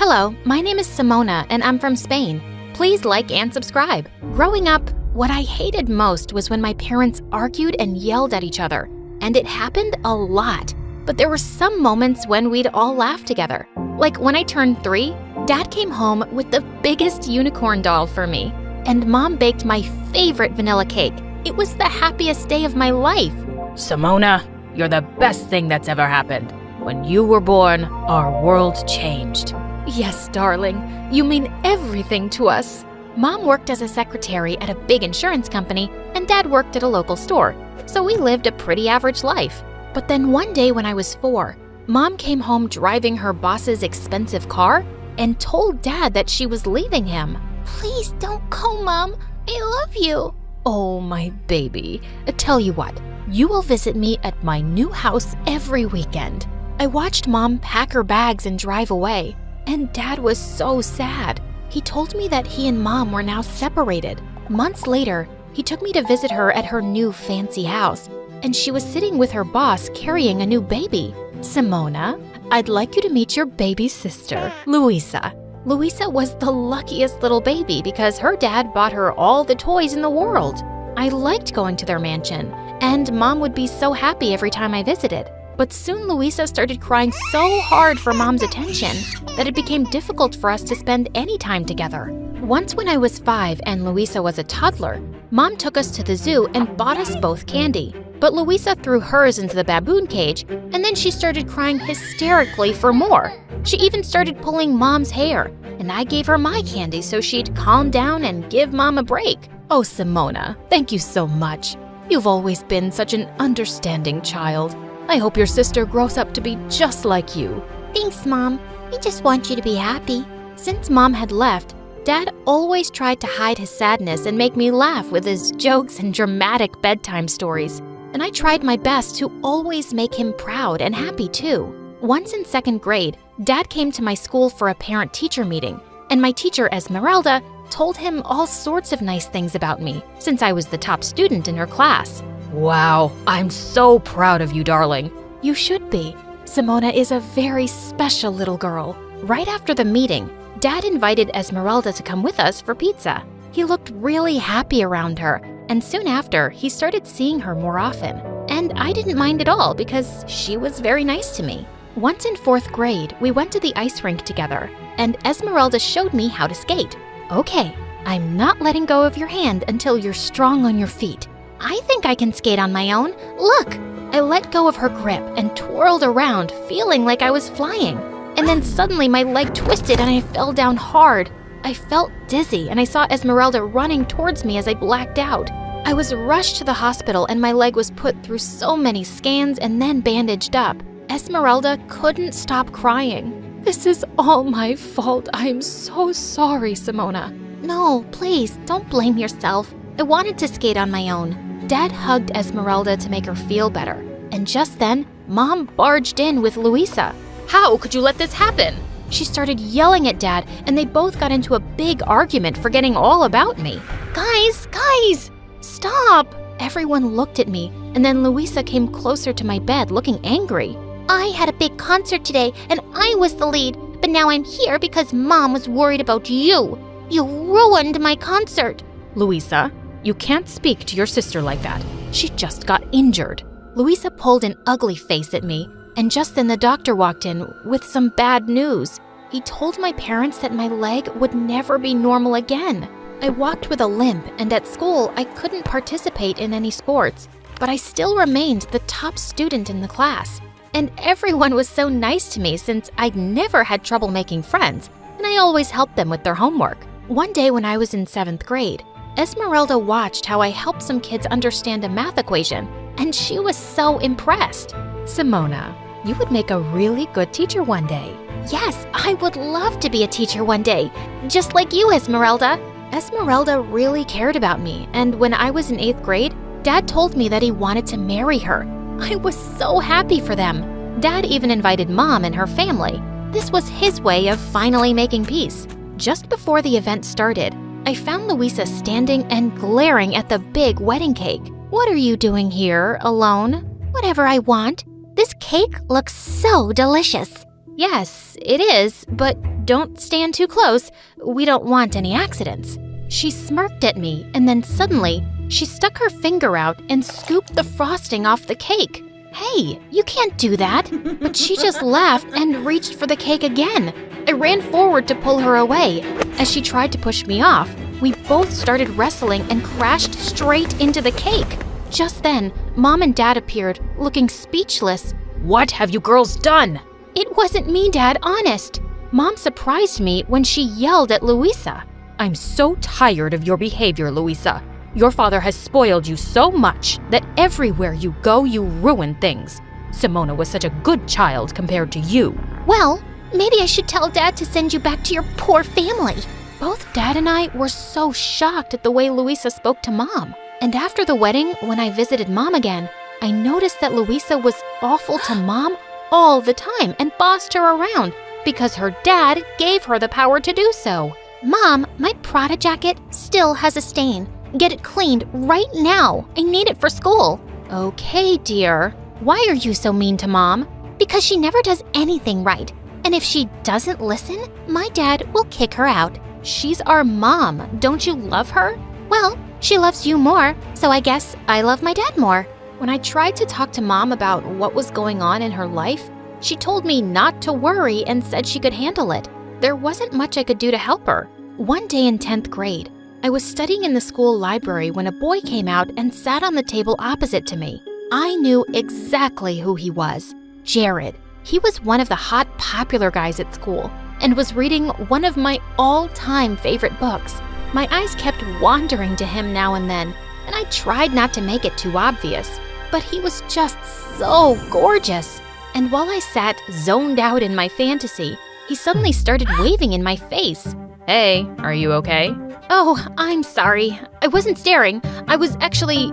Hello, my name is Simona and I'm from Spain. Please like and subscribe. Growing up, what I hated most was when my parents argued and yelled at each other. And it happened a lot. But there were some moments when we'd all laugh together. Like when I turned 3, Dad came home with the biggest unicorn doll for me. And Mom baked my favorite vanilla cake. It was the happiest day of my life. Simona, you're the best thing that's ever happened. When you were born, our world changed. Yes, darling. You mean everything to us. Mom worked as a secretary at a big insurance company, and Dad worked at a local store. So we lived a pretty average life. But then one day when I was 4, Mom came home driving her boss's expensive car and told Dad that she was leaving him. Please don't go, Mom. I love you. Oh, my baby. Tell you what, you will visit me at my new house every weekend. I watched Mom pack her bags and drive away. And Dad was so sad. He told me that he and Mom were now separated. Months later, he took me to visit her at her new fancy house, and she was sitting with her boss carrying a new baby. Simona, I'd like you to meet your baby sister, Luisa. Luisa was the luckiest little baby because her dad bought her all the toys in the world. I liked going to their mansion, and Mom would be so happy every time I visited. But soon Luisa started crying so hard for Mom's attention that it became difficult for us to spend any time together. Once when I was 5 and Luisa was a toddler, Mom took us to the zoo and bought us both candy. But Luisa threw hers into the baboon cage, and then she started crying hysterically for more. She even started pulling Mom's hair, and I gave her my candy so she'd calm down and give Mom a break. Oh, Simona, thank you so much. You've always been such an understanding child. I hope your sister grows up to be just like you. Thanks, Mom. We just want you to be happy. Since Mom had left, Dad always tried to hide his sadness and make me laugh with his jokes and dramatic bedtime stories. And I tried my best to always make him proud and happy too. Once in 2nd grade, Dad came to my school for a parent-teacher meeting, and my teacher, Esmeralda, told him all sorts of nice things about me, since I was the top student in her class. Wow, I'm so proud of you, darling. You should be. Simona is a very special little girl. Right after the meeting, Dad invited Esmeralda to come with us for pizza. He looked really happy around her, and soon after, he started seeing her more often. And I didn't mind at all because she was very nice to me. Once in 4th grade, we went to the ice rink together, and Esmeralda showed me how to skate. Okay, I'm not letting go of your hand until you're strong on your feet. I think I can skate on my own. Look! I let go of her grip and twirled around, feeling like I was flying. And then suddenly my leg twisted and I fell down hard. I felt dizzy and I saw Esmeralda running towards me as I blacked out. I was rushed to the hospital and my leg was put through so many scans and then bandaged up. Esmeralda couldn't stop crying. This is all my fault. I'm so sorry, Simona. No, please, don't blame yourself. I wanted to skate on my own. Dad hugged Esmeralda to make her feel better. And just then, Mom barged in with Luisa. How could you let this happen? She started yelling at Dad, and they both got into a big argument, forgetting all about me. Guys, stop! Everyone looked at me, and then Luisa came closer to my bed, looking angry. I had a big concert today, and I was the lead, but now I'm here because Mom was worried about you. You ruined my concert. Luisa, you can't speak to your sister like that. She just got injured. Luisa pulled an ugly face at me, and just then the doctor walked in with some bad news. He told my parents that my leg would never be normal again. I walked with a limp, and at school I couldn't participate in any sports, but I still remained the top student in the class. And everyone was so nice to me since I'd never had trouble making friends, and I always helped them with their homework. One day when I was in 7th grade, Esmeralda watched how I helped some kids understand a math equation, and she was so impressed. Simona, you would make a really good teacher one day. Yes, I would love to be a teacher one day, just like you, Esmeralda. Esmeralda really cared about me, and when I was in 8th grade, Dad told me that he wanted to marry her. I was so happy for them. Dad even invited Mom and her family. This was his way of finally making peace. Just before the event started, I found Luisa standing and glaring at the big wedding cake. What are you doing here, alone? Whatever I want. This cake looks so delicious. Yes, it is, but don't stand too close. We don't want any accidents." She smirked at me, and then suddenly, she stuck her finger out and scooped the frosting off the cake. "Hey, you can't do that." But she just laughed and reached for the cake again. I ran forward to pull her away. As she tried to push me off, we both started wrestling and crashed straight into the cake. Just then, Mom and Dad appeared, looking speechless. What have you girls done? "It wasn't me, Dad, honest." Mom surprised me when she yelled at Louisa. I'm so tired of your behavior, Louisa. Your father has spoiled you so much that everywhere you go, you ruin things. Simona was such a good child compared to you. "Well, maybe I should tell Dad to send you back to your poor family." Both Dad and I were so shocked at the way Louisa spoke to Mom. And after the wedding, when I visited Mom again, I noticed that Louisa was awful to Mom all the time and bossed her around because her dad gave her the power to do so. "Mom, my Prada jacket still has a stain. Get it cleaned right now. I need it for school." "Okay, dear. Why are you so mean to Mom?" "Because she never does anything right. And if she doesn't listen, my dad will kick her out." "She's our mom. Don't you love her?" "Well, she loves you more, so I guess I love my dad more." When I tried to talk to Mom about what was going on in her life, she told me not to worry and said she could handle it. There wasn't much I could do to help her. One day in 10th grade, I was studying in the school library when a boy came out and sat on the table opposite to me. I knew exactly who he was. Jared. He was one of the hot, popular guys at school and was reading one of my all-time favorite books. My eyes kept wandering to him now and then, and I tried not to make it too obvious. But he was just so gorgeous. And while I sat zoned out in my fantasy, he suddenly started waving in my face. Hey, are you okay? "Oh, I'm sorry. I wasn't staring. I was actually,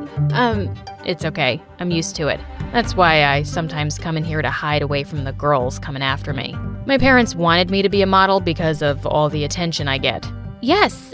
It's okay. I'm used to it. That's why I sometimes come in here to hide away from the girls coming after me. My parents wanted me to be a model because of all the attention I get. Yes,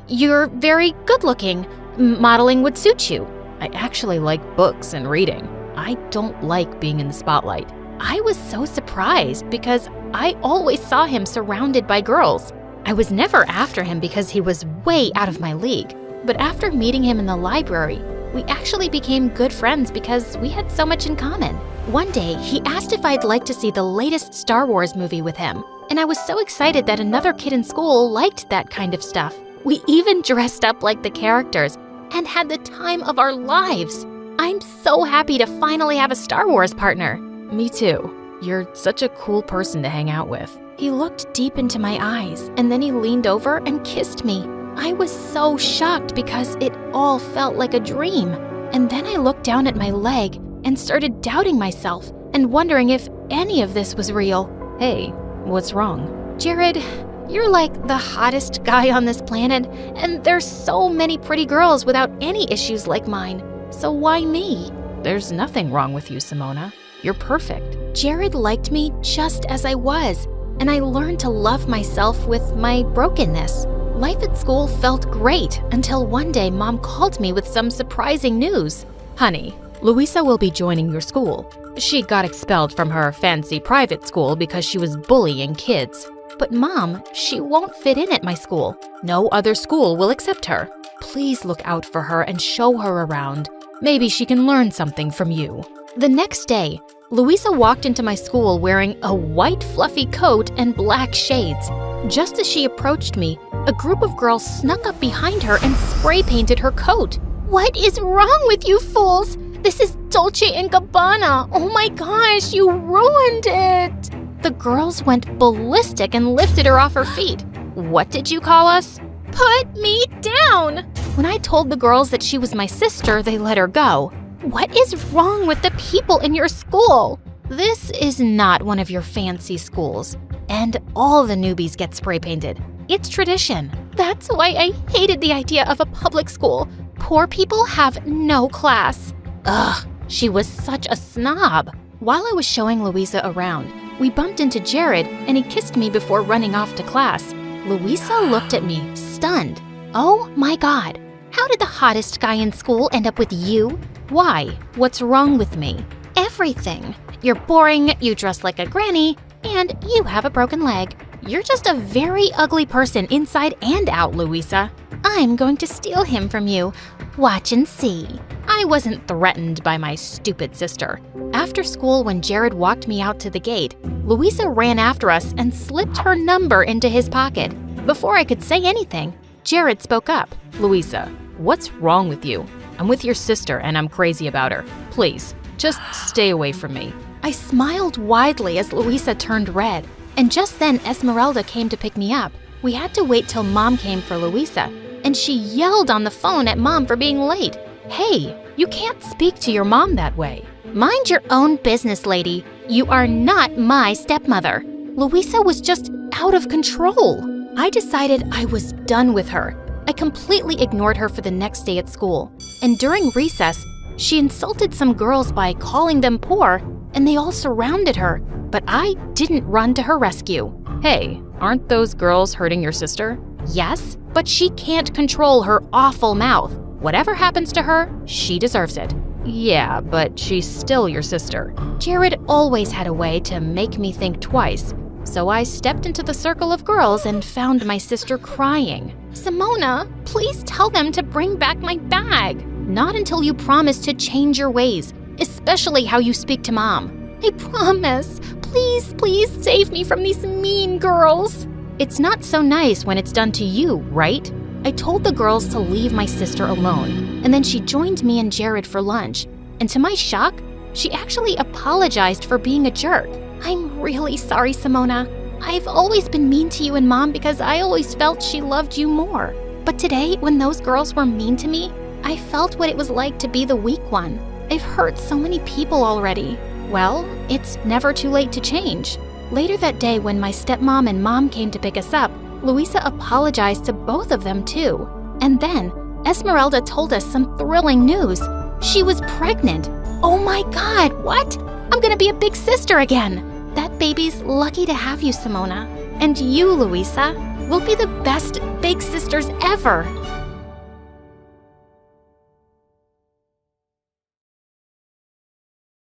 you're very good looking. Modeling would suit you." I actually like books and reading. I don't like being in the spotlight. I was so surprised because I always saw him surrounded by girls. I was never after him because he was way out of my league. But after meeting him in the library, we actually became good friends because we had so much in common. One day, he asked if I'd like to see the latest Star Wars movie with him, and I was so excited that another kid in school liked that kind of stuff. We even dressed up like the characters and had the time of our lives. I'm so happy to finally have a Star Wars partner. Me too. You're such a cool person to hang out with. He looked deep into my eyes, and then he leaned over and kissed me. I was so shocked because it all felt like a dream. And then I looked down at my leg and started doubting myself and wondering if any of this was real. Hey, what's wrong? "Jared, you're like the hottest guy on this planet, and there's so many pretty girls without any issues like mine. So why me?" There's nothing wrong with you, Simona. You're perfect. Jared liked me just as I was, and I learned to love myself with my brokenness. Life at school felt great until one day Mom called me with some surprising news. Honey, Louisa will be joining your school. She got expelled from her fancy private school because she was bullying kids. "But Mom, she won't fit in at my school." No other school will accept her. Please look out for her and show her around. Maybe she can learn something from you. The next day, Louisa walked into my school wearing a white fluffy coat and black shades. Just as she approached me, a group of girls snuck up behind her and spray painted her coat. "What is wrong with you fools? This is Dolce & Gabbana. Oh my gosh, you ruined it." The girls went ballistic and lifted her off her feet. What did you call us? "Put me down!" When I told the girls that she was my sister, they let her go. "What is wrong with the people in your school? This is not one of your fancy schools, and all the newbies get spray painted. It's tradition. That's why I hated the idea of a public school. Poor people have no class." Ugh, she was such a snob. While I was showing Louisa around, we bumped into Jared and he kissed me before running off to class. Louisa looked at me, stunned. "Oh my God, how did the hottest guy in school end up with you?" Why? What's wrong with me? "Everything. You're boring, you dress like a granny, and you have a broken leg." You're just a very ugly person inside and out, Louisa. I'm going to steal him from you. Watch and see. I wasn't threatened by my stupid sister. After school, when Jared walked me out to the gate, Louisa ran after us and slipped her number into his pocket. Before I could say anything, Jared spoke up. Louisa, what's wrong with you? I'm with your sister and I'm crazy about her. Please, just stay away from me. I smiled widely as Louisa turned red, and just then Esmeralda came to pick me up. We had to wait till Mom came for Louisa, and she yelled on the phone at Mom for being late. Hey, you can't speak to your mom that way. Mind your own business, lady. You are not my stepmother. Louisa was just out of control. I decided I was done with her. I completely ignored her for the next day at school. And during recess, she insulted some girls by calling them poor, and they all surrounded her. But I didn't run to her rescue. Hey, aren't those girls hurting your sister? Yes, but she can't control her awful mouth. Whatever happens to her, she deserves it. Yeah, but she's still your sister. Jared always had a way to make me think twice. So I stepped into the circle of girls and found my sister crying. Simona, please tell them to bring back my bag. Not until you promise to change your ways, especially how you speak to Mom. I promise. Please, please save me from these mean girls. It's not so nice when it's done to you, right? I told the girls to leave my sister alone, and then she joined me and Jared for lunch. And to my shock, she actually apologized for being a jerk. I'm really sorry, Simona. I've always been mean to you and Mom because I always felt she loved you more. But today, when those girls were mean to me, I felt what it was like to be the weak one. I've hurt so many people already. Well, it's never too late to change. Later that day, when my stepmom and Mom came to pick us up, Louisa apologized to both of them too. And then, Esmeralda told us some thrilling news. She was pregnant. Oh my God, what? I'm gonna be a big sister again. That baby's lucky to have you, Simona. And you, Louisa, will be the best big sisters ever.